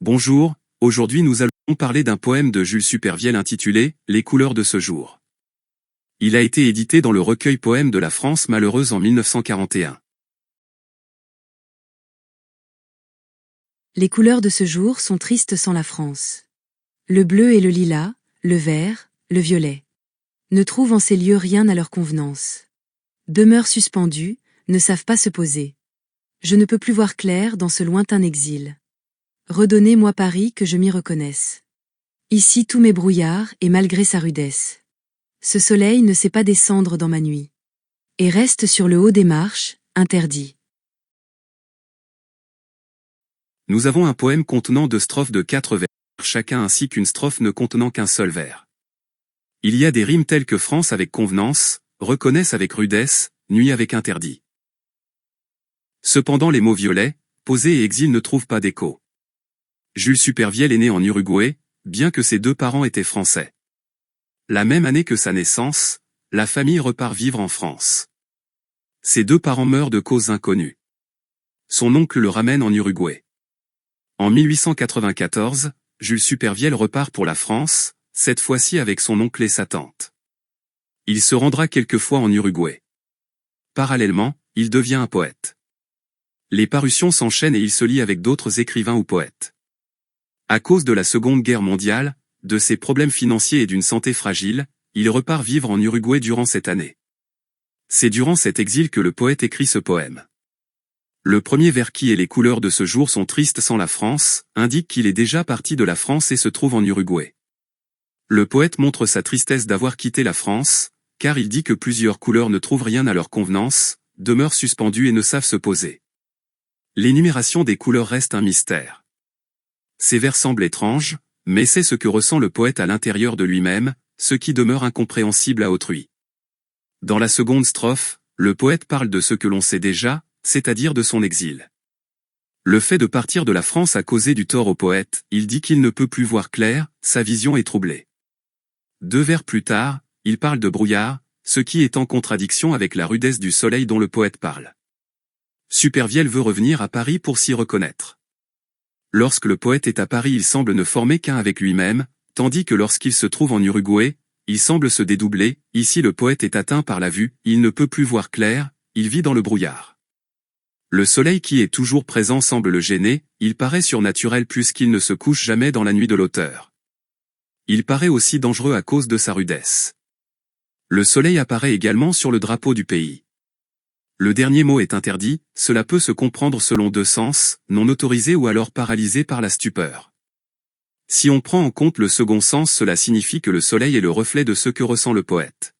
Bonjour, aujourd'hui nous allons parler d'un poème de Jules Supervielle intitulé « Les couleurs de ce jour ». Il a été édité dans le recueil Poèmes de la France malheureuse en 1941. Les couleurs de ce jour sont tristes sans la France. Le bleu et le lilas, le vert, le violet, ne trouvent en ces lieux rien à leur convenance. Demeurent suspendus, ne savent pas se poser. Je ne peux plus voir clair dans ce lointain exil. Redonnez-moi Paris que je m'y reconnaisse. Ici tout m'est brouillard et malgré sa rudesse. Ce soleil ne sait pas descendre dans ma nuit. Et reste sur le haut des marches, interdit. Nous avons un poème contenant 2 strophes de 4 vers, chacun ainsi qu'une strophe ne contenant qu'un seul vers. Il y a des rimes telles que France avec convenance, reconnaisse avec rudesse, nuit avec interdit. Cependant les mots violet, posé et exil ne trouvent pas d'écho. Jules Supervielle est né en Uruguay, bien que ses 2 parents étaient français. La même année que sa naissance, la famille repart vivre en France. Ses 2 parents meurent de causes inconnues. Son oncle le ramène en Uruguay. En 1894, Jules Supervielle repart pour la France, cette fois-ci avec son oncle et sa tante. Il se rendra quelquefois en Uruguay. Parallèlement, il devient un poète. Les parutions s'enchaînent et il se lie avec d'autres écrivains ou poètes. À cause de la Seconde Guerre mondiale, de ses problèmes financiers et d'une santé fragile, il repart vivre en Uruguay durant cette année. C'est durant cet exil que le poète écrit ce poème. Le premier vers qui est les couleurs de ce jour sont tristes sans la France, indique qu'il est déjà parti de la France et se trouve en Uruguay. Le poète montre sa tristesse d'avoir quitté la France, car il dit que plusieurs couleurs ne trouvent rien à leur convenance, demeurent suspendues et ne savent se poser. L'énumération des couleurs reste un mystère. Ces vers semblent étranges, mais c'est ce que ressent le poète à l'intérieur de lui-même, ce qui demeure incompréhensible à autrui. Dans la seconde strophe, le poète parle de ce que l'on sait déjà, c'est-à-dire de son exil. Le fait de partir de la France a causé du tort au poète, il dit qu'il ne peut plus voir clair, sa vision est troublée. 2 vers plus tard, il parle de brouillard, ce qui est en contradiction avec la rudesse du soleil dont le poète parle. Supervielle veut revenir à Paris pour s'y reconnaître. Lorsque le poète est à Paris il semble ne former qu'un avec lui-même, tandis que lorsqu'il se trouve en Uruguay, il semble se dédoubler, ici le poète est atteint par la vue, il ne peut plus voir clair, il vit dans le brouillard. Le soleil qui est toujours présent semble le gêner, il paraît surnaturel puisqu'il ne se couche jamais dans la nuit de l'auteur. Il paraît aussi dangereux à cause de sa rudesse. Le soleil apparaît également sur le drapeau du pays. Le dernier mot est interdit, cela peut se comprendre selon 2 sens, non autorisé ou alors paralysé par la stupeur. Si on prend en compte le second sens, cela signifie que le soleil est le reflet de ce que ressent le poète.